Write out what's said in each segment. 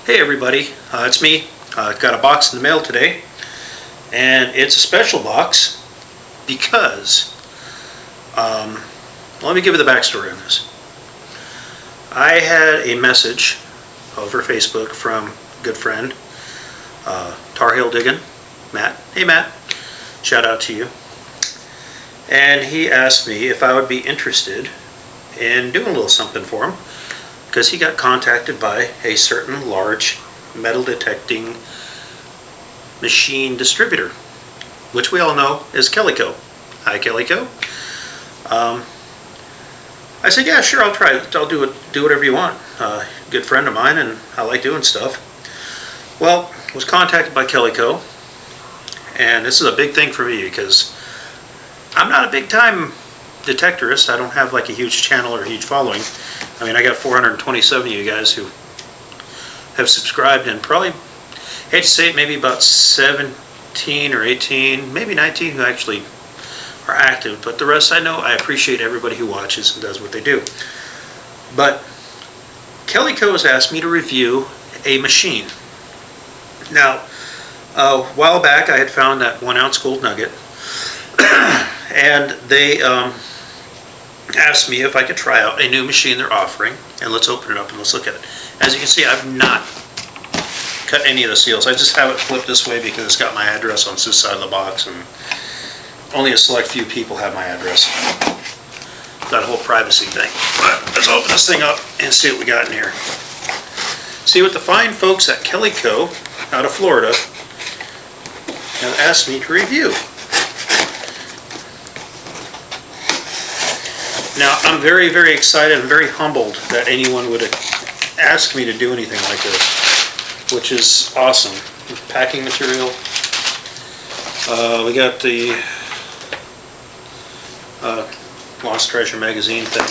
Hey everybody, it's me. Got a box in the mail today, and it's a special box because, let me give you the backstory on this. I had a message over Facebook from a good friend, Tar Heel Diggin', Matt. Hey Matt, shout out to you. And he asked me if I would be interested in doing a little something for him, because he got contacted by a certain large metal detecting machine distributor, which we all know is Calico. Hi Calico. I said, yeah, sure, I'll try it. I'll do whatever you want. Good friend of mine, and I like doing stuff. Well, I was contacted by Calico, and this is a big thing for me because I'm not a big time detectorist. I don't have like a huge channel or a huge following. I mean, I got 427 of you guys who have subscribed, and probably, hate to say it, maybe about 17 or 18, maybe 19 who actually are active, but the rest I know. I appreciate everybody who watches and does what they do. But Calico has asked me to review a machine. Now, a while back I had found that 1 ounce gold nugget, and they asked me if I could try out a new machine they're offering, and let's open it up and let's look at it. As you can see, I've not cut any of the seals. I just have it flipped this way because it's got my address on this side of the box, and only a select few people have my address. That whole privacy thing. But let's open this thing up and see what we got in here. See what the fine folks at Calico out of Florida have asked me to review. Now, I'm very, very excited and very humbled that anyone would ask me to do anything like this, which is awesome. Packing material. We got the Lost Treasure magazine thing.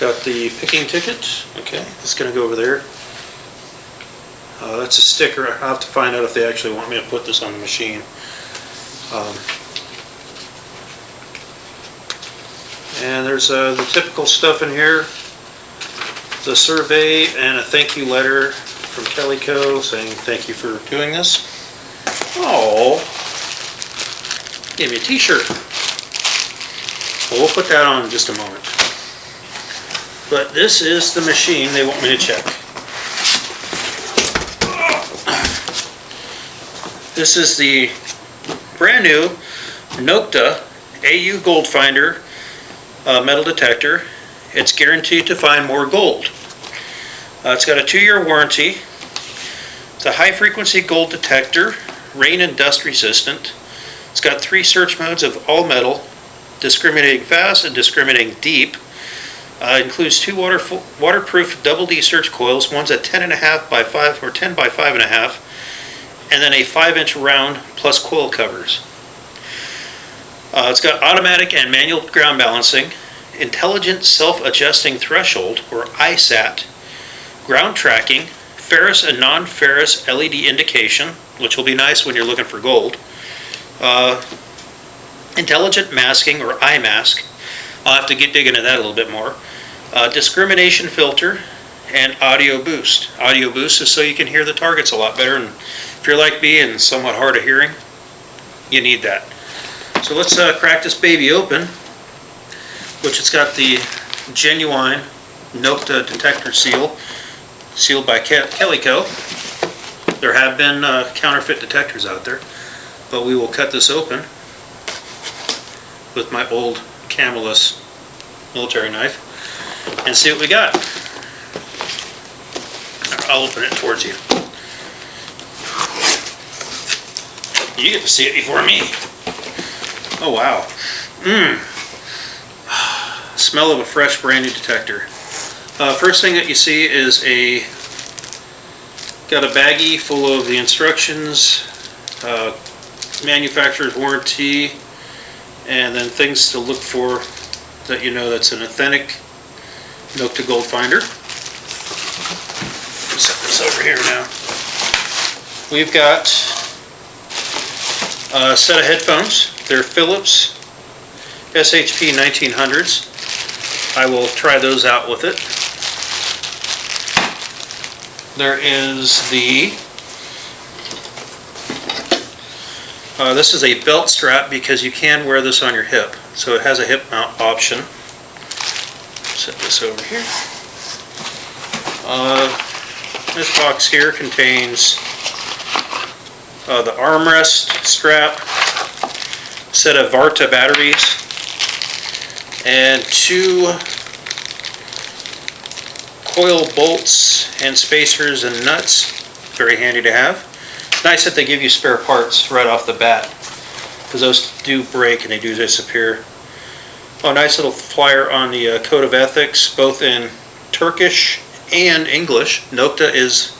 Got the picking ticket. Okay, it's going to go over there. That's a sticker. I'll have to find out if they actually want me to put this on the machine. And there's the typical stuff in here. The survey and a thank you letter from Calico saying thank you for doing this. Oh, gave me a t-shirt. Well, we'll put that on in just a moment. But this is the machine they want me to check. This is the brand new Nokta AU Gold Finder metal detector. It's guaranteed to find more gold. It's got a 2-year warranty. It's a high frequency gold detector, rain and dust resistant. It's got 3 search modes of all metal, discriminating fast and discriminating deep. It includes 2 waterproof double D search coils. One's at 10.5 by 5 or 10 by 5.5, and then a 5-inch round plus coil covers. It's got automatic and manual ground balancing, intelligent self-adjusting threshold, or ISAT, ground tracking, ferrous and non-ferrous LED indication, which will be nice when you're looking for gold, intelligent masking, or IMask. I'll have to dig into that a little bit more. Discrimination filter, and audio boost. Audio boost is so you can hear the targets a lot better, and if you're like me and somewhat hard of hearing, you need that. So let's crack this baby open, which it's got the genuine Nokta detector seal, sealed by Calico. There have been counterfeit detectors out there, but we will cut this open with my old Camelus military knife and see what we got. I'll open it towards you. You get to see it before me. Oh wow. Smell of a fresh brand new detector. First thing that you see is got a baggie full of the instructions, manufacturer's warranty, and then things to look for that you know that's an authentic Nokta Gold Finder. Set this over here now. We've got a set of headphones. They're Philips SHP 1900s. I will try those out with it. there is the, this is a belt strap because you can wear this on your hip. So it has a hip mount option. Set this over here. This box here contains the armrest strap, set of Varta batteries, and 2 coil bolts and spacers and nuts. Very handy to have. Nice that they give you spare parts right off the bat, because those do break and they do disappear. Oh, nice little flyer on the Code of Ethics, both in Turkish and English. Nokta is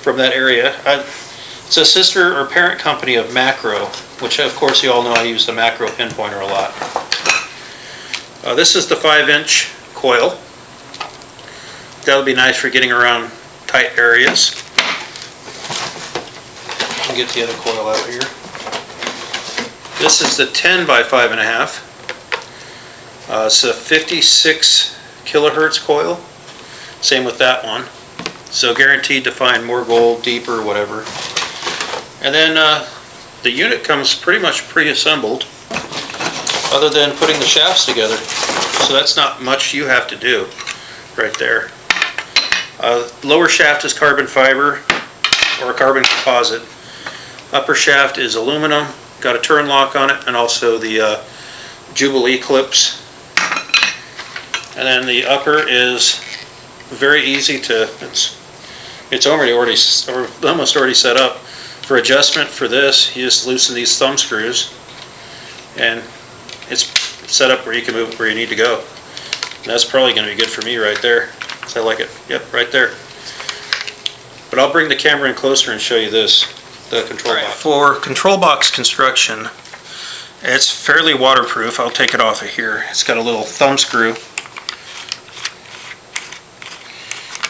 from that area. It's a sister or parent company of Macro, which of course you all know I use the Macro pinpointer a lot. This is the 5-inch coil. That'll be nice for getting around tight areas. I'll get the other coil out here. This is the 10 by 5.5. It's a 56 kilohertz coil. Same with that one. So guaranteed to find more gold, deeper, whatever. And then the unit comes pretty much pre-assembled, other than putting the shafts together. So that's not much you have to do right there. Lower shaft is carbon fiber or a carbon composite. Upper shaft is aluminum, got a turn lock on it, and also the Jubilee clips. And then the upper is very easy to, it's almost already set up. For adjustment for this, you just loosen these thumb screws and it's set up where you can move it where you need to go. And that's probably going to be good for me right there. So I like it. Yep, right there. But I'll bring the camera in closer and show you this, the control box. For control box construction, it's fairly waterproof. I'll take it off of here. It's got a little thumb screw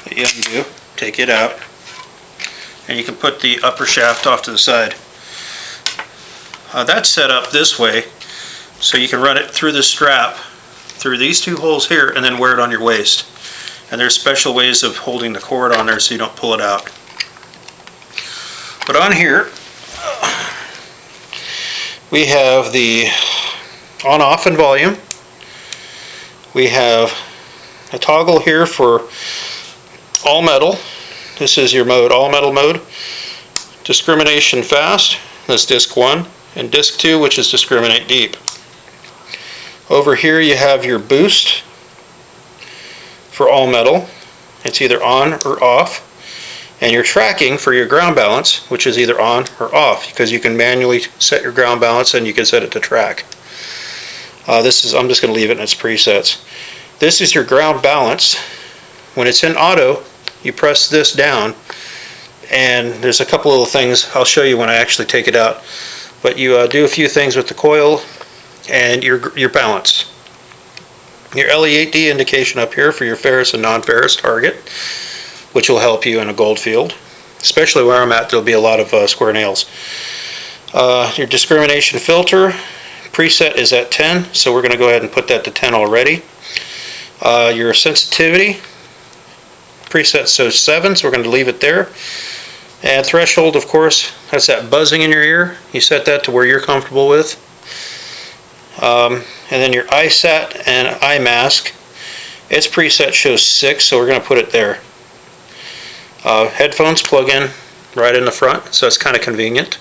that you undo, take it out, and you can put the upper shaft off to the side. That's set up this way, so you can run it through the strap, through these 2 holes here, and then wear it on your waist. And there's special ways of holding the cord on there so you don't pull it out. But on here, we have the on-off and volume. We have a toggle here for all metal. This is your mode, all metal mode. Discrimination fast, that's disc 1, and disc 2, which is discriminate deep. Over here you have your boost for all metal. It's either on or off. And your tracking for your ground balance, which is either on or off, because you can manually set your ground balance and you can set it to track. I'm just going to leave it in its presets. This is your ground balance. When it's in auto, you press this down, and there's a couple little things I'll show you when I actually take it out. But you do a few things with the coil and your balance. Your LE8D indication up here for your ferrous and non-ferrous target, which will help you in a gold field. Especially where I'm at, there'll be a lot of square nails. Your discrimination filter preset is at 10, so we're going to go ahead and put that to 10 already. Your sensitivity preset shows 7, so we're going to leave it there. And threshold, of course, that's that buzzing in your ear. You set that to where you're comfortable with. And then your ISAT and iMask, its preset shows 6, so we're going to put it there. Headphones plug in right in the front, so that's kind of convenient.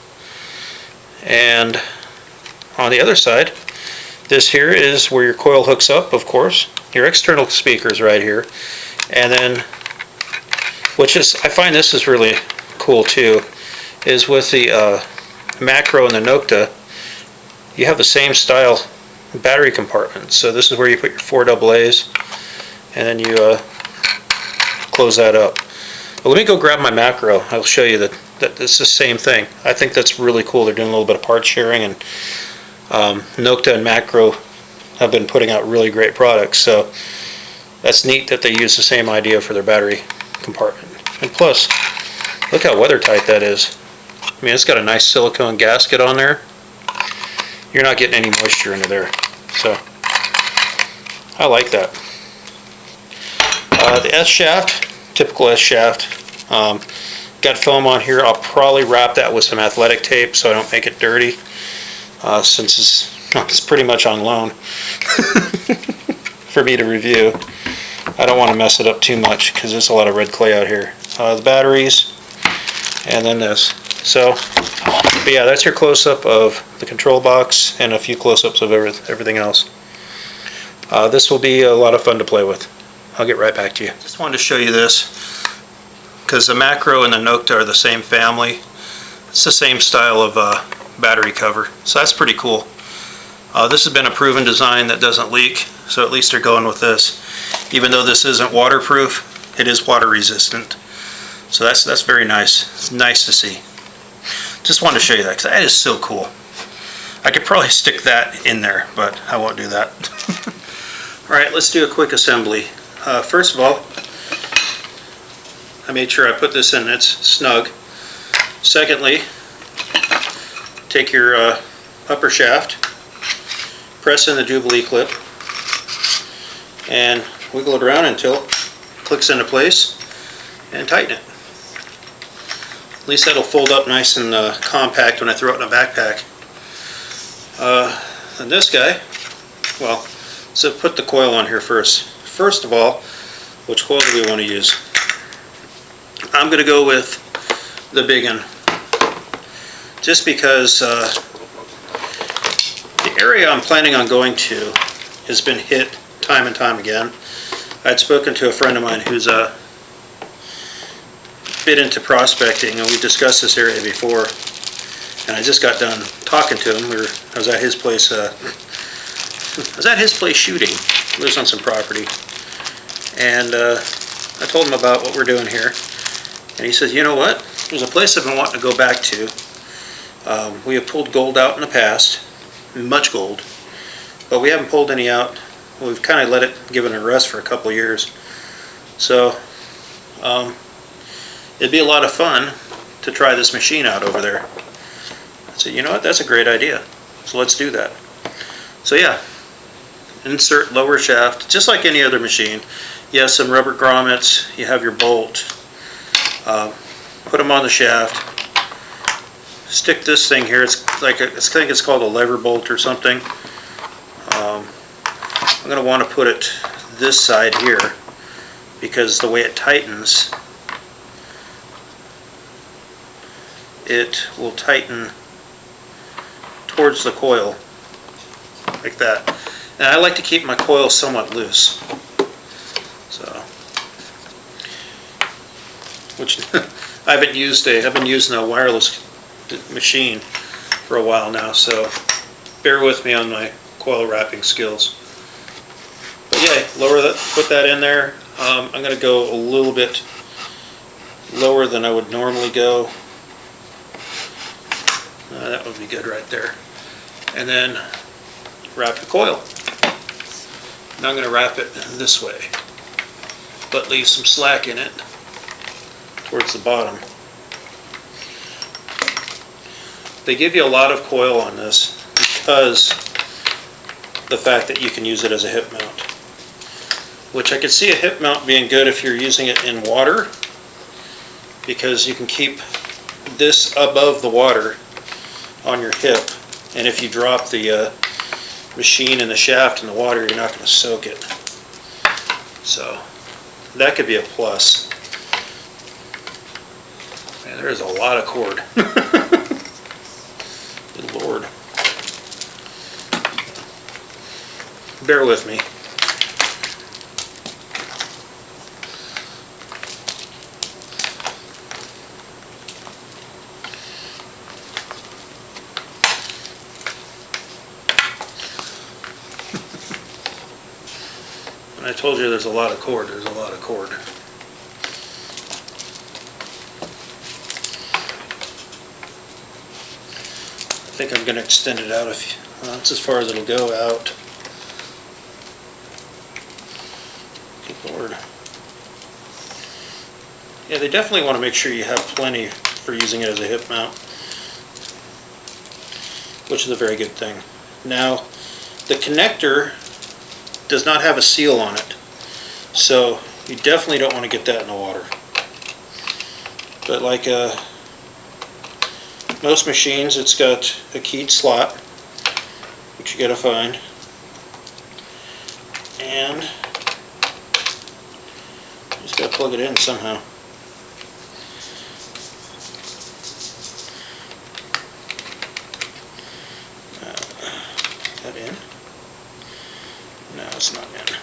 And on the other side, this here is where your coil hooks up, of course. Your external speakers right here. And then, which is, I find this is really cool too, is with the Macro and the Nokta, you have the same style battery compartment. So this is where you put your 4 AA's, and then you close that up. But let me go grab my Macro. I'll show you that it's the same thing. I think that's really cool. They're doing a little bit of part sharing, and Nokta and Macro have been putting out really great products. So that's neat that they use the same idea for their battery compartment. And plus, look how weather tight that is. I mean, it's got a nice silicone gasket on there. You're not getting any moisture into there. So I like that. The S shaft, typical S shaft, Got foam on here. I'll probably wrap that with some athletic tape so I don't make it dirty, since it's pretty much on loan for me to review. I don't want to mess it up too much because there's a lot of red clay out here. The batteries, and then this. So, but yeah, that's your close-up of the control box and a few close-ups of everything else. This will be a lot of fun to play with. I'll get right back to you. Just wanted to show you this because the Macro and the Nokta are the same family. It's the same style of battery cover, so that's pretty cool. This has been a proven design that doesn't leak, so at least they're going with this. Even though this isn't waterproof, it is water resistant. So that's very nice. It's nice to see. Just wanted to show you that because that is so cool. I could probably stick that in there, but I won't do that. Alright, let's do a quick assembly. First of all, I made sure I put this in, it's snug. Secondly, take your upper shaft, press in the Jubilee clip, and wiggle it around until it clicks into place, and tighten it. At least that'll fold up nice and compact when I throw it in a backpack. And this guy, well, so put the coil on here first. First of all, which coil do we want to use? I'm going to go with the big one, just because the area I'm planning on going to has been hit time and time again. I'd spoken to a friend of mine who's a bit into prospecting, and we discussed this area before, and I just got done talking to him. I was at his place shooting. He lives on some property, and I told him about what we're doing here, and he says, you know what, there's a place I've been wanting to go back to. We have pulled gold out in the past, much gold, but we haven't pulled any out. We've kind of let it, given it a rest for a couple years. So it'd be a lot of fun to try this machine out over there. I said, you know what, that's a great idea. So let's do that. So yeah, insert lower shaft, just like any other machine. You have some rubber grommets, you have your bolt. Put them on the shaft. Stick this thing here, it's like I think it's called a lever bolt or something. I'm going to want to put it this side here because the way it tightens, it will tighten towards the coil like that. And I like to keep my coil somewhat loose. So, which I've been using a wireless machine for a while now, so bear with me on my coil wrapping skills. But yeah, lower that, put that in there. I'm going to go a little bit lower than I would normally go. That would be good right there. And then wrap the coil. Now I'm going to wrap it this way, but leave some slack in it towards the bottom. They give you a lot of coil on this because the fact that you can use it as a hip mount, which I could see a hip mount being good if you're using it in water, because you can keep this above the water on your hip, and if you drop the machine and the shaft in the water, you're not going to soak it. So that could be a plus. Man, there is a lot of cord. Good Lord. Bear with me. When I told you there's a lot of cord, there's a lot of cord. I think I'm going to extend it out that's as far as it'll go out. Good Lord. Yeah, they definitely want to make sure you have plenty for using it as a hip mount, which is a very good thing. Now, the connector does not have a seal on it, so you definitely don't want to get that in the water. But like most machines, it's got a keyed slot, which you gotta find, and you just gotta plug it in somehow. Is that in? No, it's not in.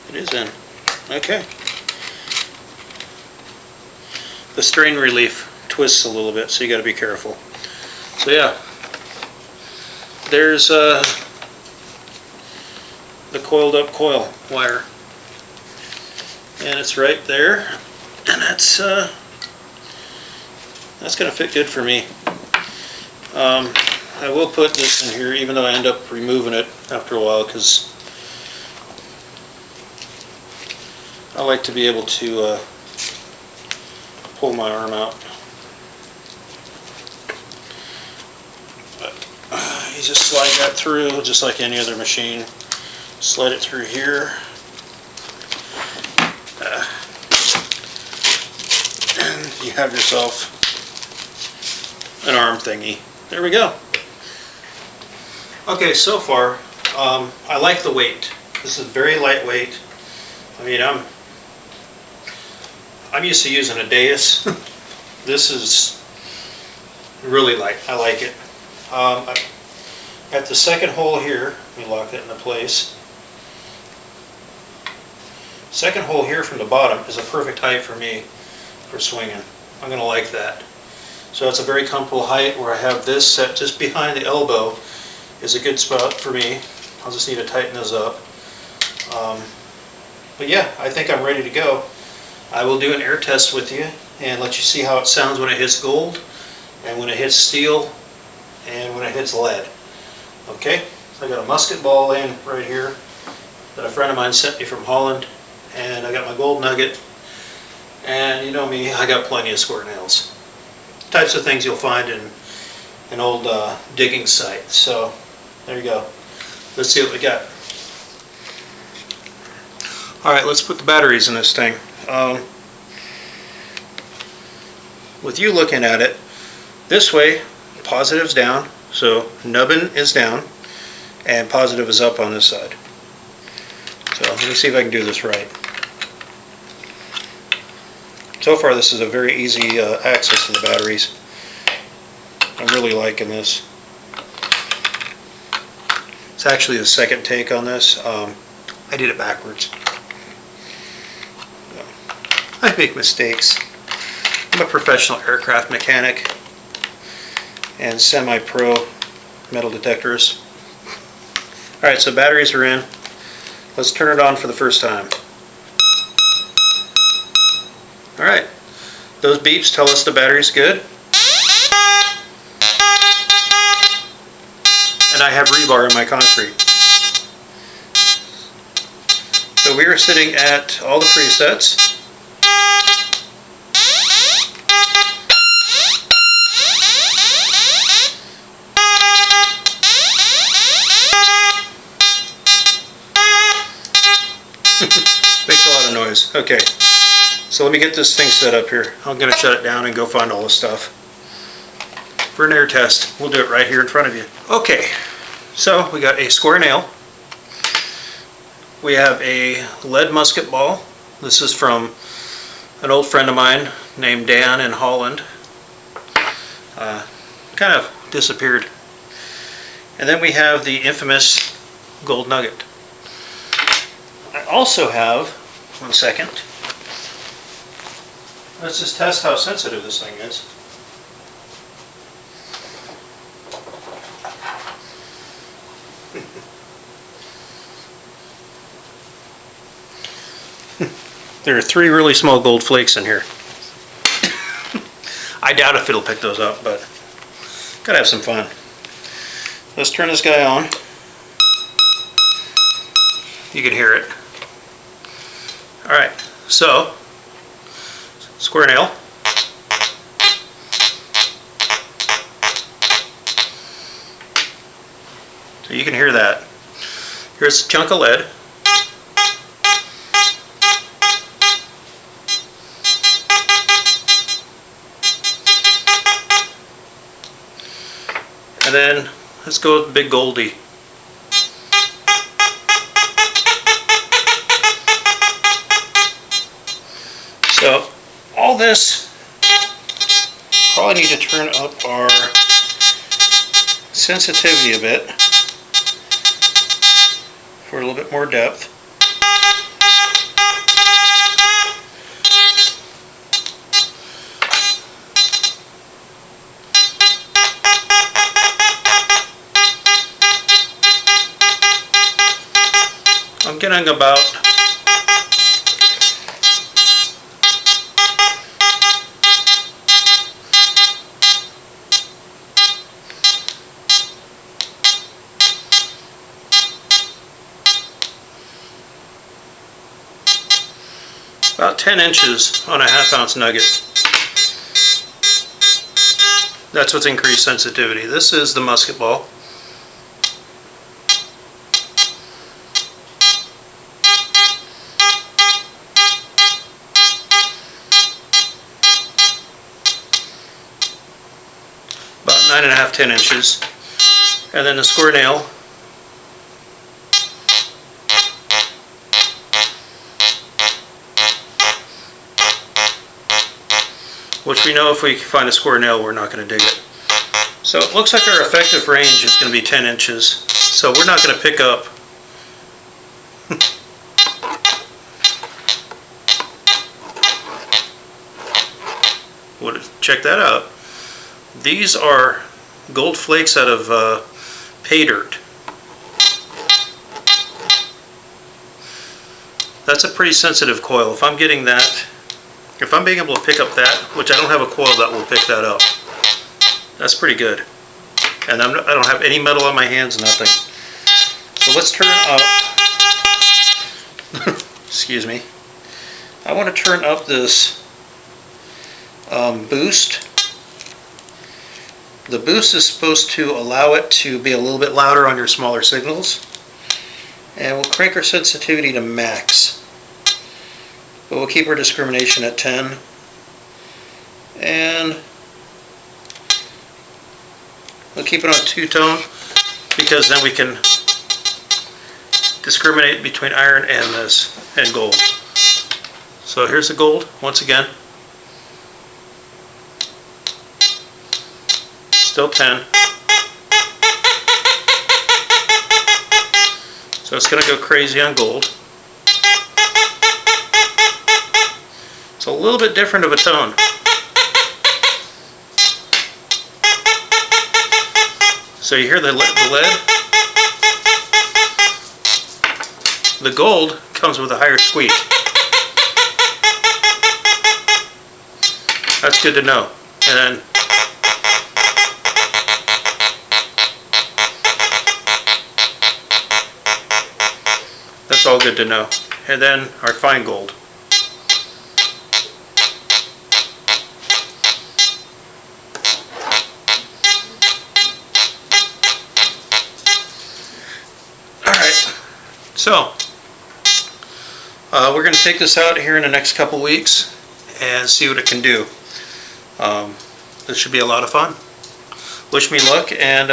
It is in. Okay. The strain relief twists a little bit, so you got to be careful. So yeah, there's the coiled up coil wire, and it's right there, and that's going to fit good for me. I will put this in here, even though I end up removing it after a while, because I like to be able to pull my arm out. But, you just slide that through just like any other machine. Slide it through here. And you have yourself an arm thingy. There we go. Okay, so far, I like the weight. This is very lightweight. I mean, I'm used to using a dais. This is really light. I like it. At the second hole here, let me lock that into place. Second hole here from the bottom is a perfect height for me for swinging. I'm going to like that. So it's a very comfortable height where I have this set just behind the elbow is a good spot for me. I'll just need to tighten this up. But yeah, I think I'm ready to go. I will do an air test with you and let you see how it sounds when it hits gold, and when it hits steel, and when it hits lead. Okay, so I got a musket ball in right here that a friend of mine sent me from Holland, and I got my gold nugget, and you know me, I got plenty of square nails. Types of things you'll find in an old digging site. So there you go. Let's see what we got. Alright, let's put the batteries in this thing. With you looking at it, this way, positive's down, so nubbin is down, and positive is up on this side. So let me see if I can do this right. So far this is a very easy access to the batteries. I'm really liking this. It's actually the second take on this. I did it backwards. I make mistakes. I'm a professional aircraft mechanic and semi-pro metal detectorist. Alright, so batteries are in. Let's turn it on for the first time. Alright, those beeps tell us the battery's good. And I have rebar in my concrete. So we are sitting at all the presets. Makes a lot of noise. Okay, so let me get this thing set up here. I'm going to shut it down and go find all the stuff. For an air test, we'll do it right here in front of you. Okay, so we got a square nail. We have a lead musket ball. This is from an old friend of mine named Dan in Holland. Kind of disappeared. And then we have the infamous gold nugget. I also have, one second, let's just test how sensitive this thing is. There are 3 really small gold flakes in here. I doubt if it'll pick those up, but gotta have some fun. Let's turn this guy on. You can hear it. Alright, so square nail. So you can hear that. Here's a chunk of lead. And then let's go with Big Goldie. So all this, probably need to turn up our sensitivity a bit for a little bit more depth. I'm getting about about 10 inches on a 1/2 ounce nugget. That's what's increased sensitivity. This is the musket ball. About 9.5, 10 inches. And then the square nail. Which we know if we find a square nail, we're not going to dig it. So it looks like our effective range is going to be 10 inches. So we're not going to pick up check that out. These are gold flakes out of pay dirt. That's a pretty sensitive coil. If I'm getting that, if I'm being able to pick up that, which I don't have a coil that will pick that up, that's pretty good. And I don't have any metal on my hands, nothing. So let's turn up, excuse me, I want to turn up this boost. The boost is supposed to allow it to be a little bit louder on your smaller signals. And we'll crank our sensitivity to max. But we'll keep our discrimination at 10. And we'll keep it on two-tone because then we can discriminate between iron and this, and gold. So here's the gold, once again. Still 10. So it's going to go crazy on gold. It's a little bit different of a tone. So you hear the lead? The gold comes with a higher squeak. That's good to know. And then that's all good to know. And then our fine gold. Alright, so we're going to take this out here in the next couple weeks and see what it can do. This should be a lot of fun. Wish me luck, and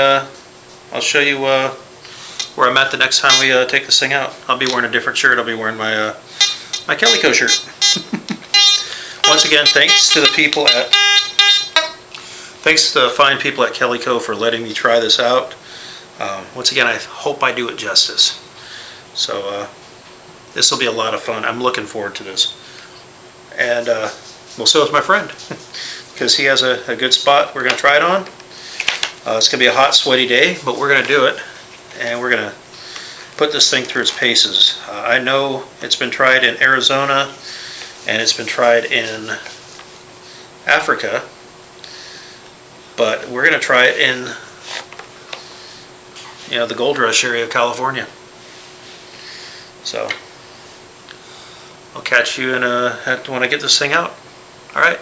I'll show you where I'm at the next time we take this thing out. I'll be wearing a different shirt. I'll be wearing my my Calico shirt. Once again, thanks to the fine people at Calico for letting me try this out. Once again, I hope I do it justice. So this will be a lot of fun. I'm looking forward to this. And well, so is my friend, because he has a good spot we're going to try it on. It's going to be a hot, sweaty day, but we're going to do it. And we're going to put this thing through its paces. I know it's been tried in Arizona and it's been tried in Africa, but we're going to try it in, you know, the gold rush area of California. So I'll catch you in when I get this thing out. All right.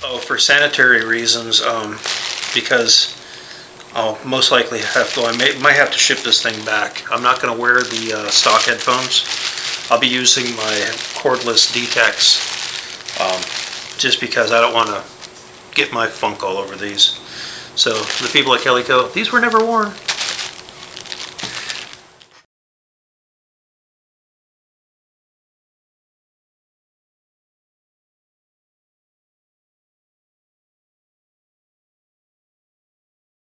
Oh, for sanitary reasons, because I'll most likely have to, might have to ship this thing back. I'm not going to wear the stock headphones. I'll be using my cordless Detects, just because I don't want to get my funk all over these. So the people at Calico, these were never worn.